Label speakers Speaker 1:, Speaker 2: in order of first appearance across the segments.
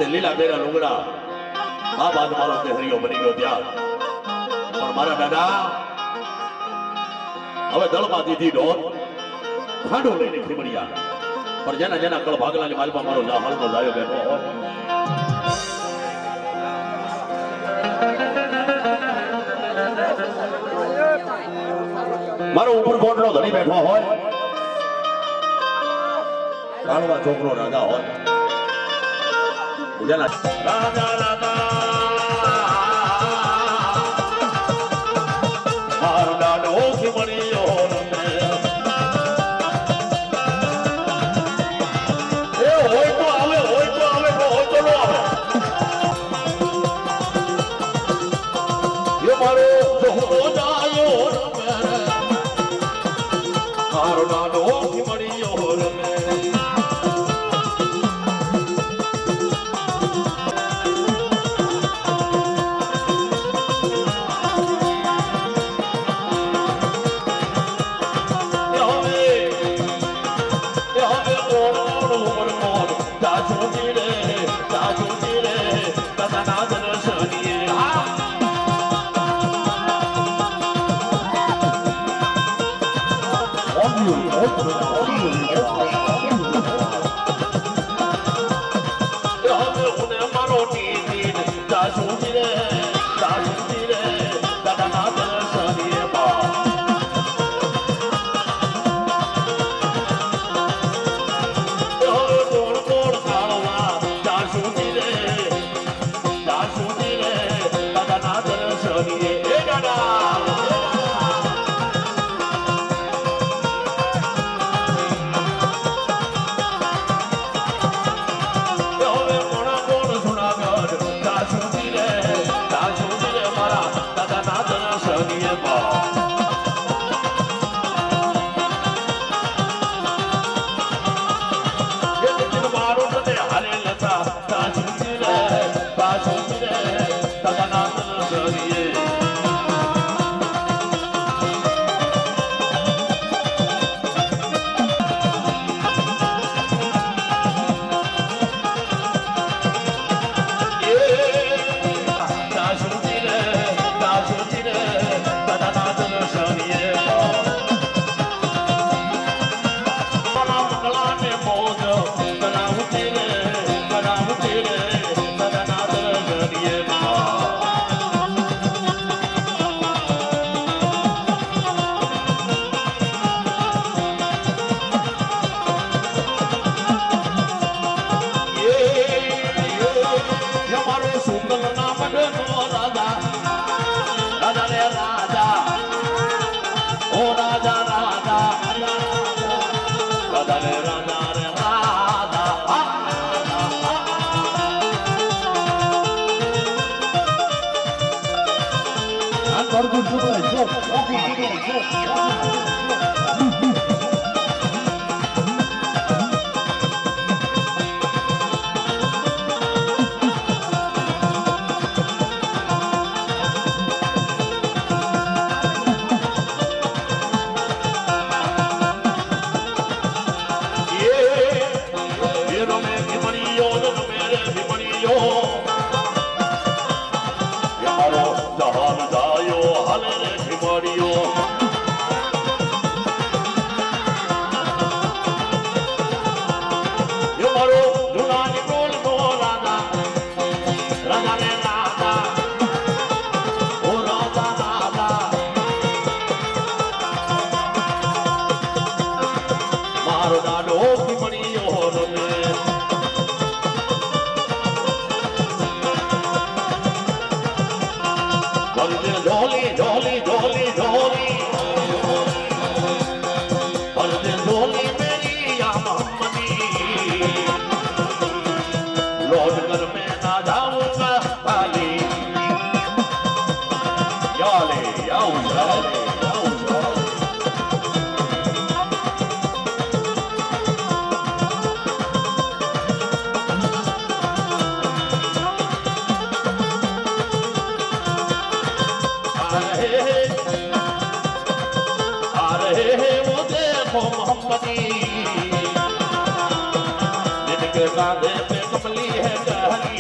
Speaker 1: તે લીલા બેરા લુગડા આ બાદ મારો તે હરિયો બની ગયો ત્યાં પણ મારા દાદા હવે દળમાં દીધી ડોટ ખાંડો લઈને ખીમડિયા પણ જેના જેના કળ ભાગલાની માલમાં મારો હાલનો લાયો બેઠો હોય મારો ઉપર કોટનો ધણી બેઠો હોય કાળવા છોકરો રાજા હોય જેના રાજા રાજા મારો દાડો ખીમડિયો
Speaker 2: मोहम्मदी जिनके कांधे पे कमली है कहली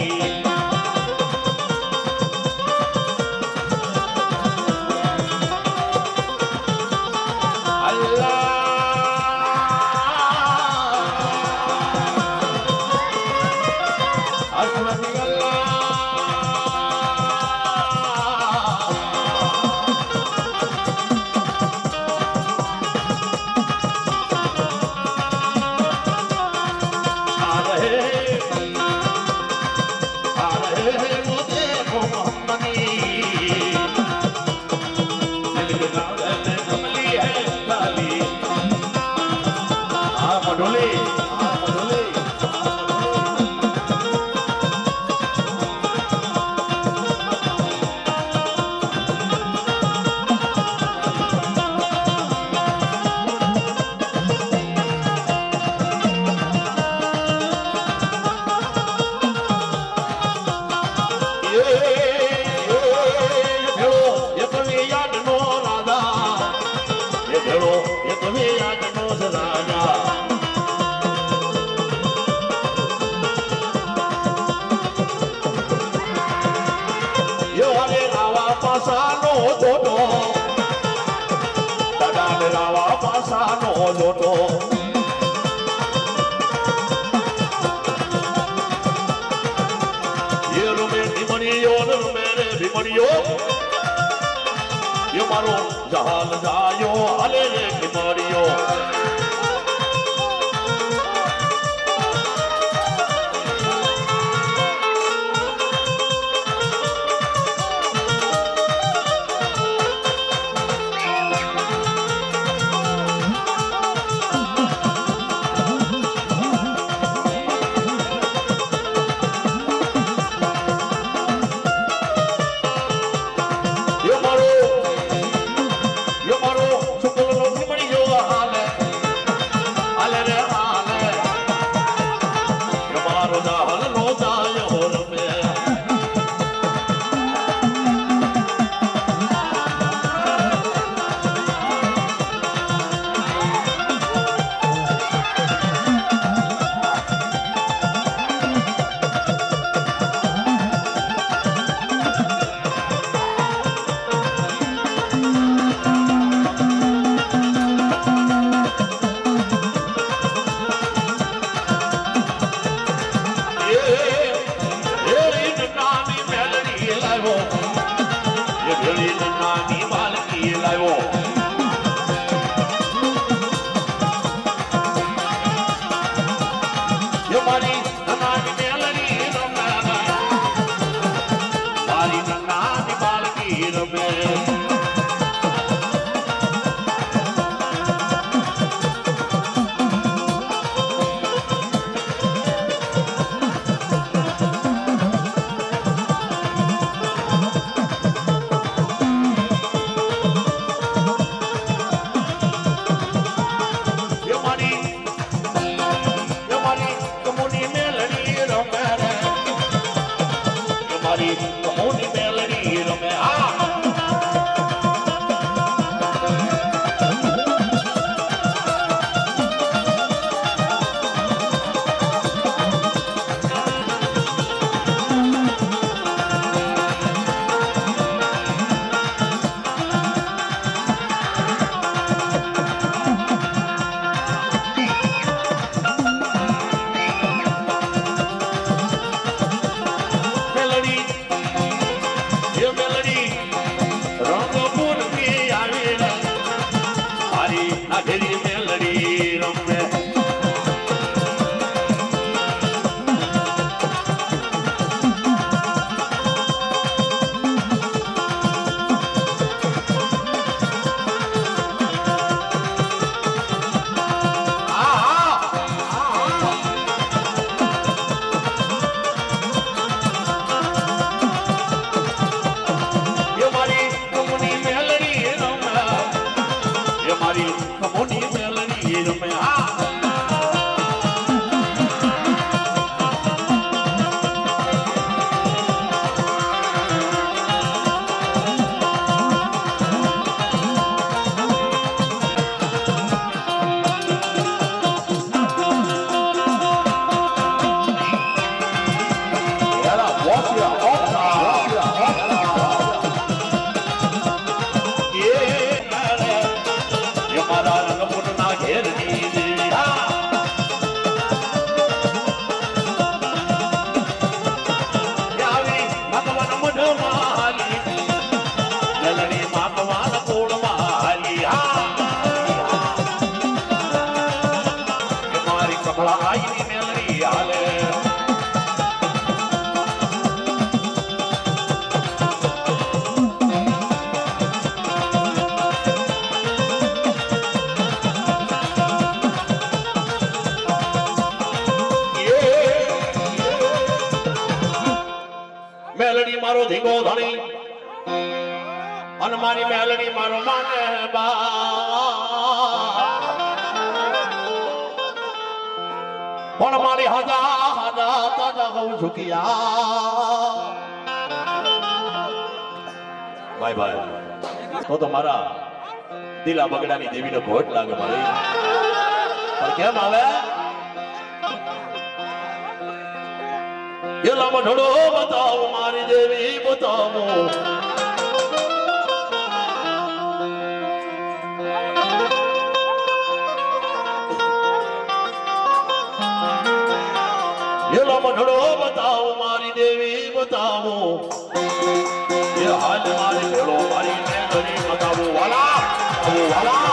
Speaker 1: માનો લોટો એ રૂમે ભીમણીઓ રૂમે રે ભીમણીઓ એ મારો જહાલ જાયો હાલે રે ભીમણીઓ
Speaker 2: મેલડી મારો ધીંગો ધણી અને મારી મેલડી મારો માને પણ મારી હજા તાજા કહું છું કે
Speaker 1: ભાઈ ભાઈ તો મારા દિલા બગડાની દેવીનો ઘોટ લાગે મારી પણ કેમ આવે
Speaker 2: એલા મઢડો બતાવો મારી દેવી બતાવો એલો મઢડો બતાવો મારી દેવી બતાવો એ હાલ મારી ભેળો મારી મેઘડી બતાવો વાલા ઓ વાલા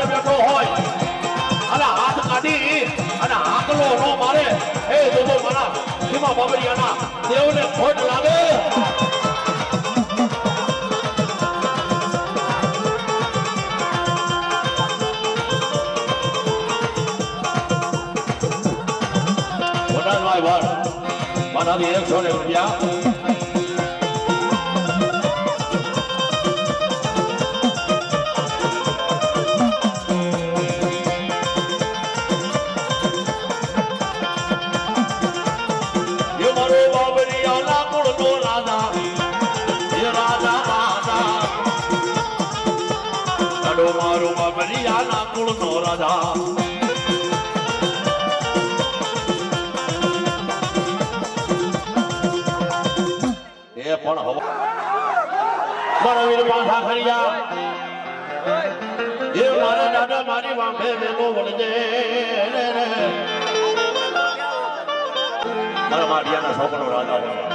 Speaker 2: બેઠો હોય અને હાથ કાઢી અને હાકલો નો મારે એ જોજો મારા સીમા બાબરિયાના દેવને ખોટ લાગે વડાલભાઈ વાળ મારાથી 100 રૂપિયા મારું બાબરિયાના કુળનો રાજા એ પણ બળવીર પાછા ખરિયા એ મારા દાદા મારી વાંભે વેલો વળજે મારા માઢિયાના છોકરો રાજા હોય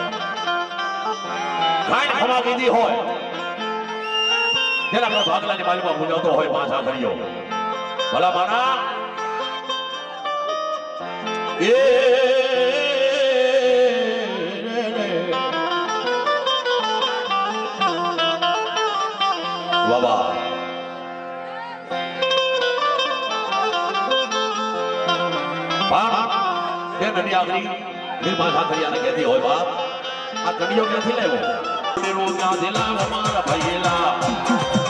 Speaker 2: ખાઈ ખવા કીધી હોય જેના ભાગલાની બાજુમાં પૂજાતો હોય પાછા કર્યો ભલા માના એ બાબા બાપ એ નદી આગળી પાછા કર્યાને કહેતી હોય બાપ આ કડીઓ ક્યાંથી લેવો ક્યાંથી લાવો મારા ભાઈલા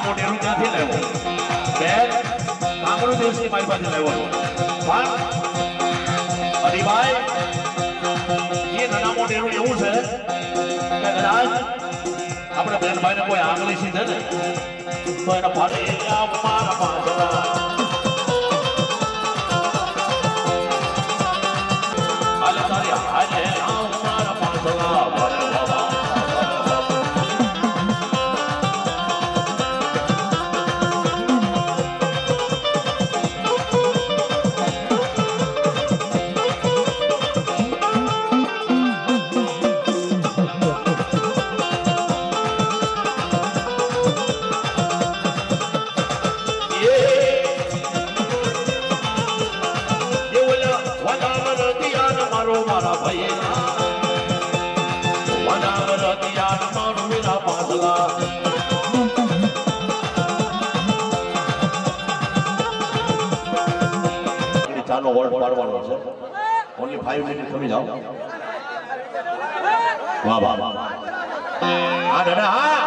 Speaker 2: નાના મોટેરું ક્યાંથી લેવો બેન કામરો દિવસની મારી પાસે લેવો પણ હરિભાઈ એ નાના મોટેરું એવું છે કે કદાચ આપણે બેનભાઈને કોઈ આંગળી સીધે ને તો એના ભાડે મારા પાછળ હાલે તારી હાલે મારા પાછળ ચાનો વર્ડ પાડવાનો છે ઓનલી 5 મિનિટ તમે જાઓ વાહ વાહ વાહ હા દાદા હા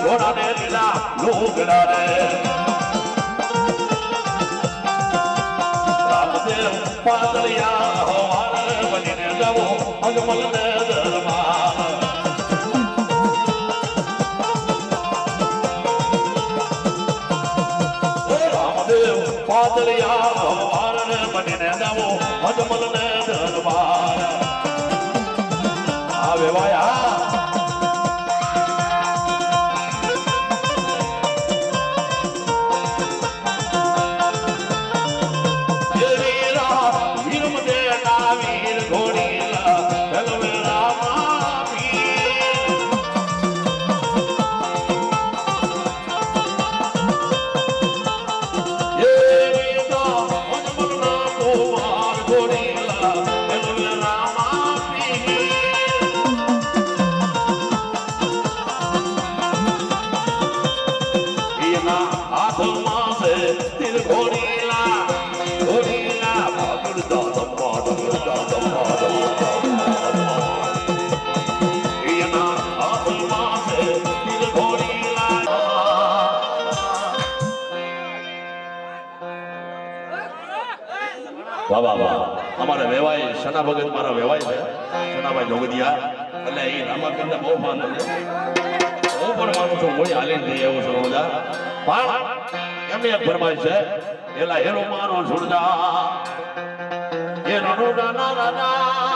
Speaker 2: ઘોડા ને લીલા લુગડા રે રામદેવ પાતળિયા હવારે બનીને જવો અજમલ ને દરબાર રામદેવ પાતળિયા હવારે બનીને જવો અજમલ ને દરબાર આવે વાયા વાહ વાહ વાહ અમારા વેવાય સના ભગત મારા વેવાય છે સનાભાઈ જોગદિયા એટલે એ રામાપીરને બહુ માને છે હું પણ માનું છું કોઈ હાલીને જઈ એવું છું રોજા પણ એમની એક ફરમાઈશ છે એલા હેરો મારો સુરજા એ રણુડા ના રાજા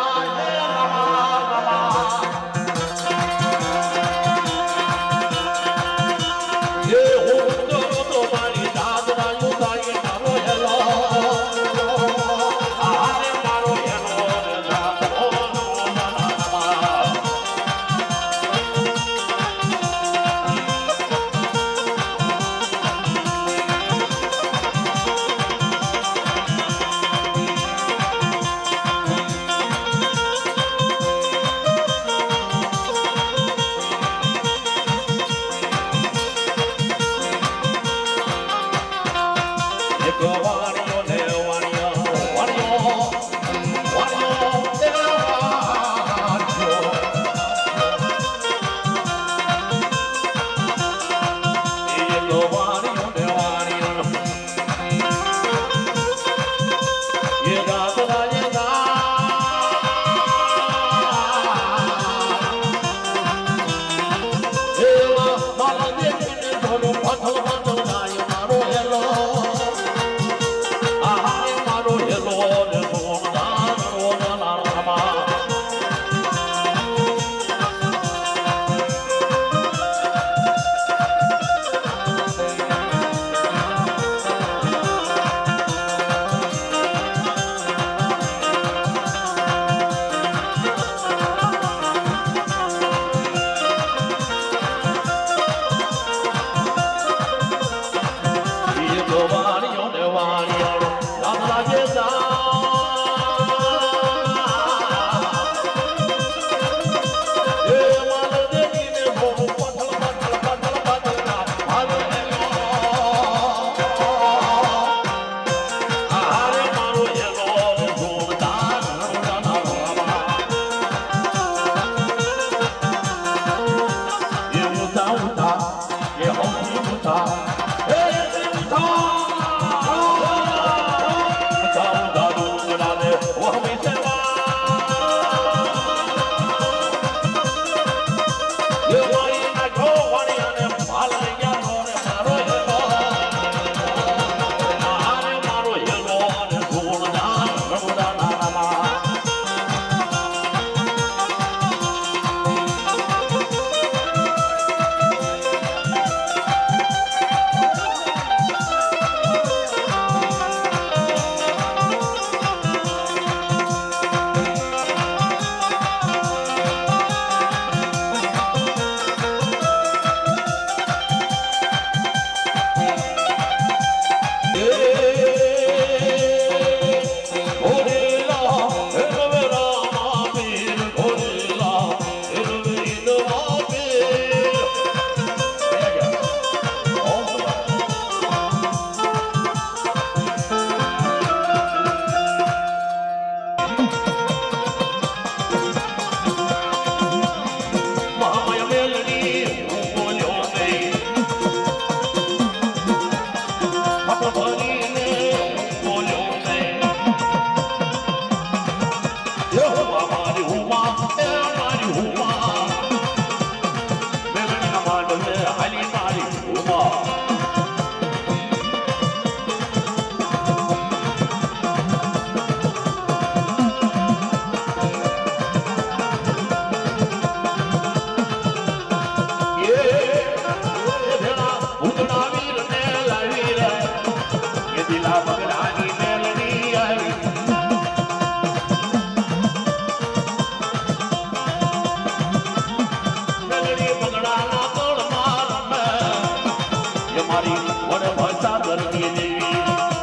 Speaker 2: મારી વન ભાષા ધરતી દેવી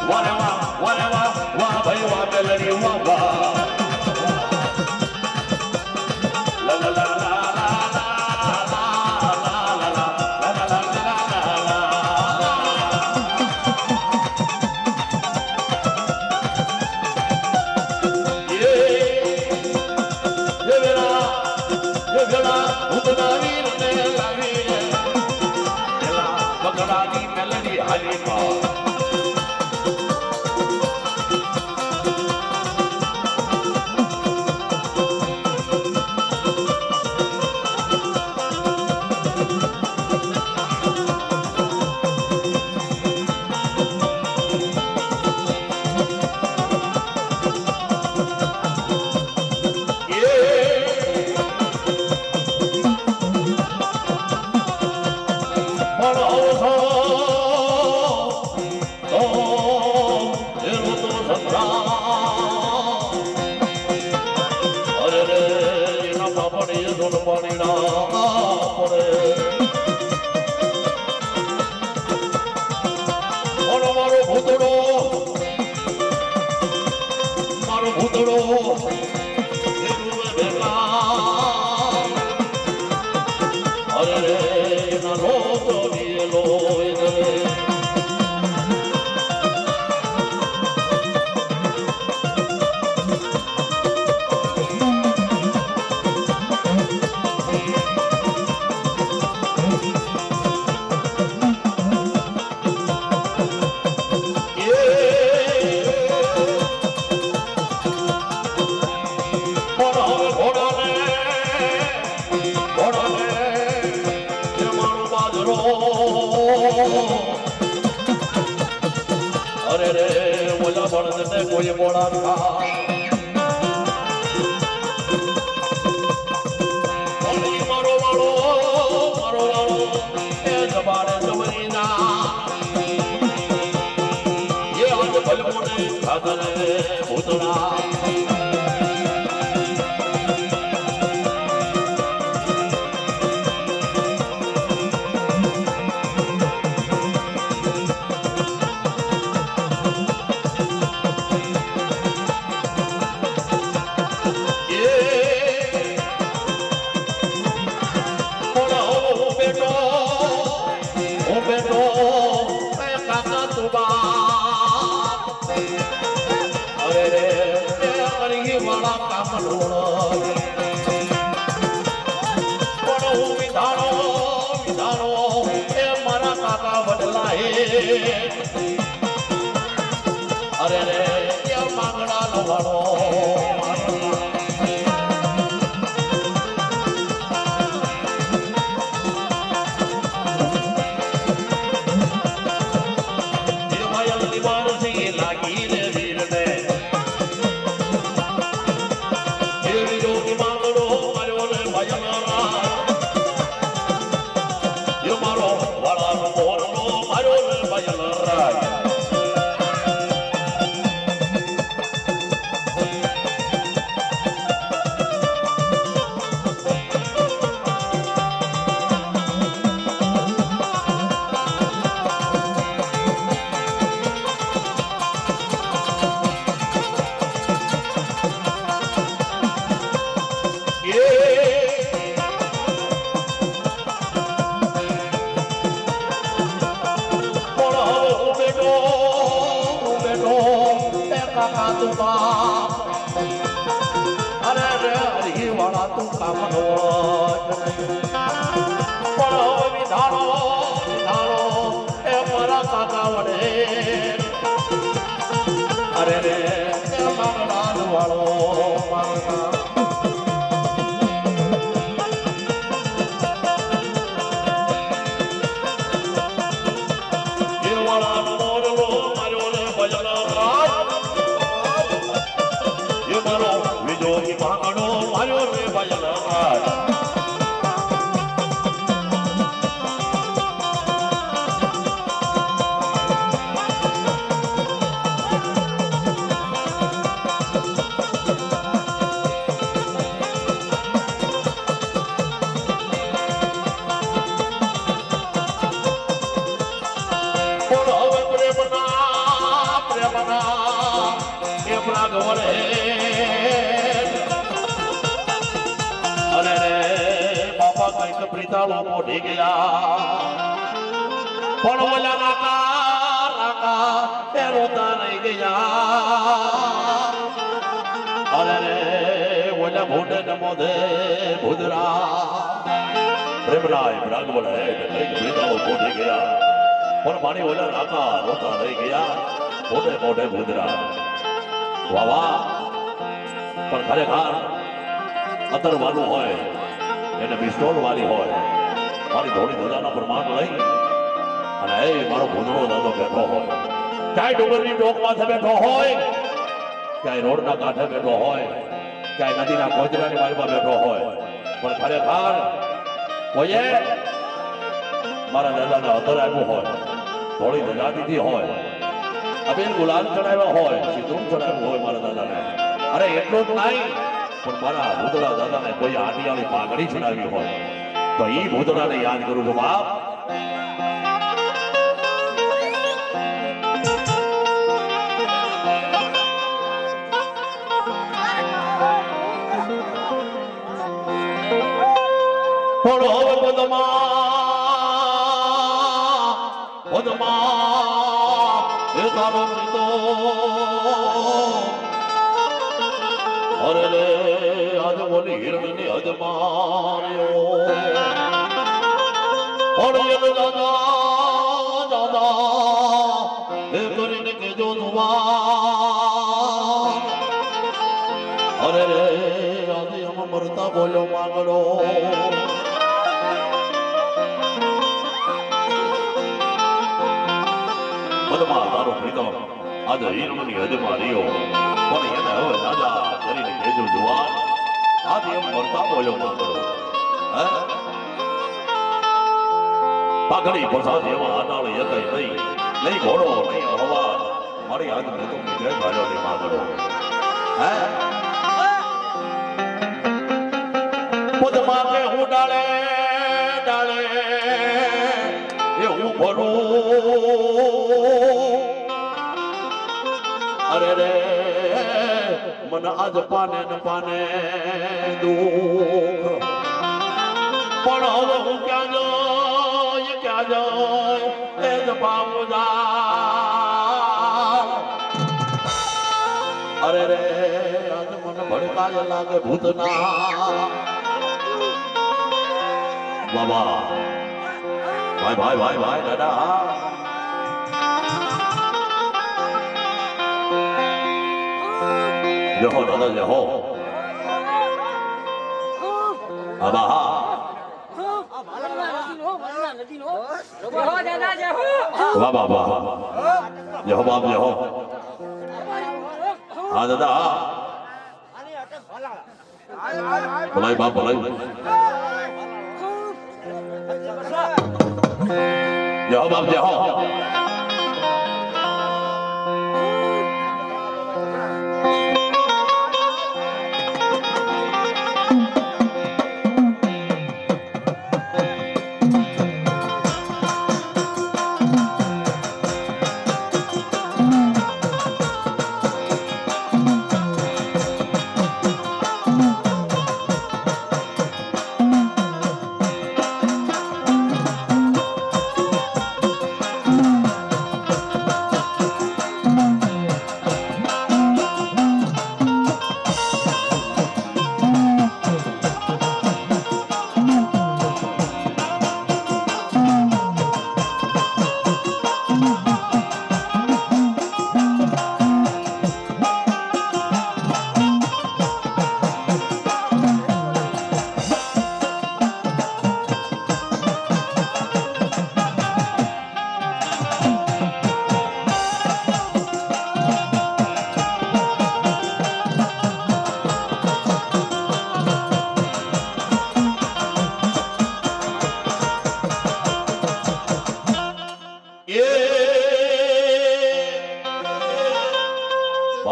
Speaker 2: વાહ વાહ ભાઈ વાહ બેલડી વાહ વાહ લા લા લા અરે રે ઓલા બળદને કોઈ બોળા ખા મારો વાળો એ જબાડે જમરી ના એ આજ ભલમોને ખાધરે ભૂતડા અરે રે માંગડા નો વાળો લાગી રે વીર ને માંગડો માર્યો રે ભયલા મારો વાળા મોરનો માર્યો રે ભયલા અરે રે હરી વાળા તું કામનો પણ વિધાનો એ મારા કાકા વડે અરે રે માંગડાલ વાળો મારા પ્રીતાળો મોઢી ગયા પણ ઓલા રાકા એ રોતા રહી ગયા અરે રે ઓલા ભૂડે નમોદે ભૂદરા પ્રેમરાય રાગવળ હે કઈ પ્રીતાળો મોઢી ગયા પણ મારી ઓલા રાકા રોતા રહી ગયા મોઢે મોઢે ભૂદરા વાહ વાહ પણ ખરેખર અતર વાળું હોય એને પિસ્તોલ વાળી હોય મારી ધોળી ધજાના પ્રમાણ લઈ અને એ મારો ભૂંદડો દાદો બેઠો હોય ક્યાંય ડુંગરની ટોક માથે બેઠો હોય ક્યાંય રોડના કાંઠે બેઠો હોય ક્યાંય નદીના કોચરાની બાજુમાં બેઠો હોય પણ ખરેખર કોઈએ મારા દાદાને અતર આપ્યું હોય ધોળી ધજા દીધી હોય અબીલ ગુલાલ ચડાવ્યા હોય સિંદૂર ચડાવ્યું હોય મારા દાદાને અરે એટલું જ નહીં પણ મારા ભૂતળા દાદાને કોઈ આટિયાળી પાઘડી ચડાવી હોય તો એ ભૂતળાને યાદ કરું છું બાપ થોડો હવે પદમાં એ તારો પ્રીતો અરે રે આજ બોલી હિરણની હદ માર્યો અરે દાદા દાદા એ કરીને કેજો દુવા અરે રે આજે હમ મરતા બોલ્યો માંગડો પદમાં તારો પ્રીતમ આજે હિરણની હદ માર્યો પણ એને હવે દાદા કરીને કેજો જુવાન આજે એમ મરતા બોલ્યો માંગડો હે પાઘડી પસાદ એવા આડાળ એકઈ નહીં નહીં ઘોડો નહીં હવા મારી આજ મૃતકની જય ભાલ્યો નહીં માંગડો હે પદમાં કે હું ડાળે ડાળે એ હું ભરું અરે રે મને આજ પાને ન પાને દુઃખ પણ હવે હું ક્યાં જાય એ જ પામુદાર અરે રે આજ મને ભડકાય લાગે ભૂતના બાબા ભાઈ ભાઈ ભાઈ ભાઈ દાદા જહો દાદા જહો આબા વાહ વાહ વાહ જહો બાપ જહો હા દાદા ભલાઈ બાપ ભલાઈ જહો બાપ જહો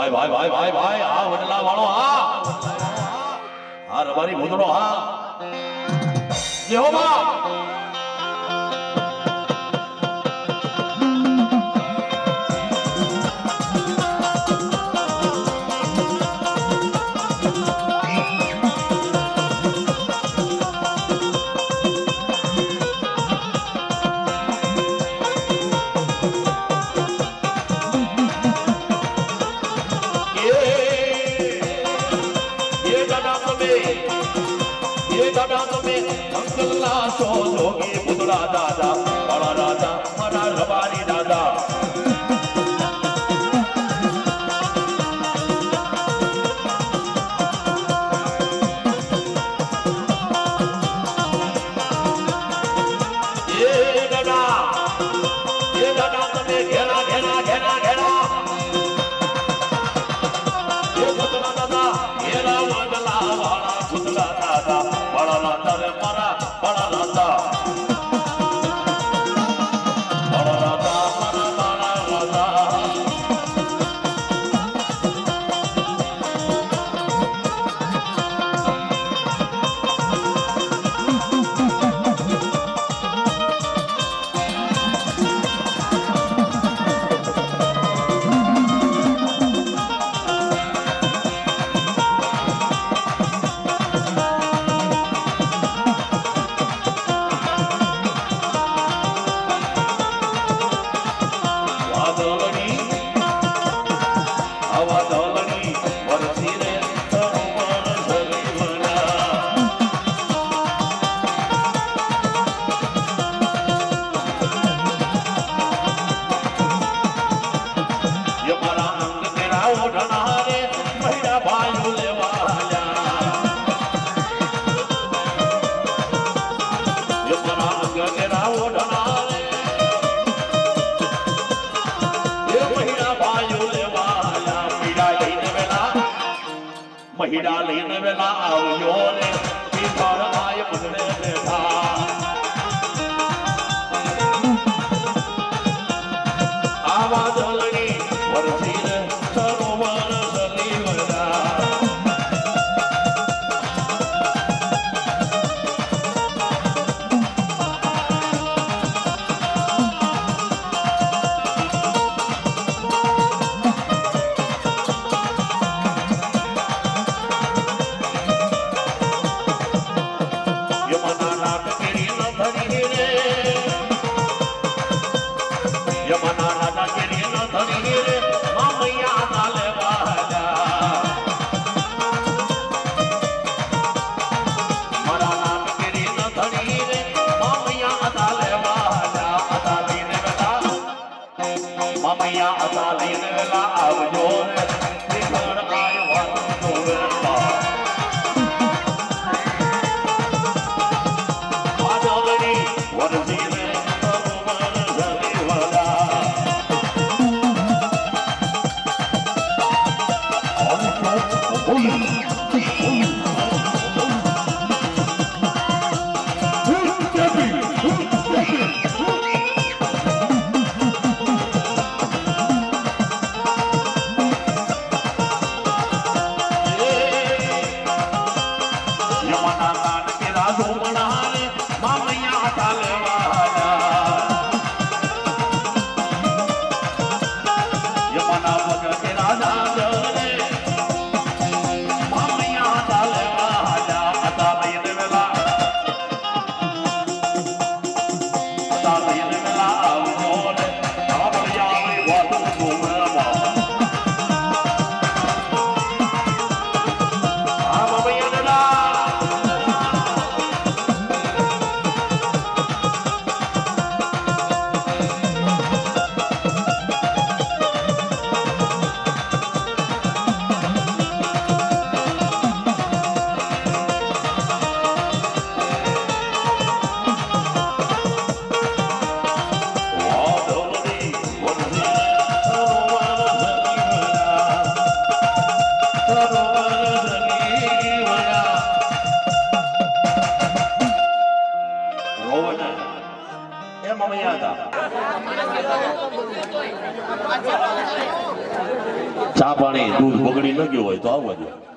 Speaker 2: ભાઈ ભાઈ ભાઈ ભાઈ આ વડલા વાળો આ રબારી ભૂતડો જેહોવા મોગલના છો જોગી પુતળા દાદા મારા રાજા મારા રબારી દાદા મહિડા લઈને વેલા આવજો ને પીઠાર આય ઉડને બેઠા આવા દલણી વરસી ને સરોવર સલીવડા
Speaker 1: ચા પાણી દૂધ બગડી ન ગયું હોય તો આવવા દો.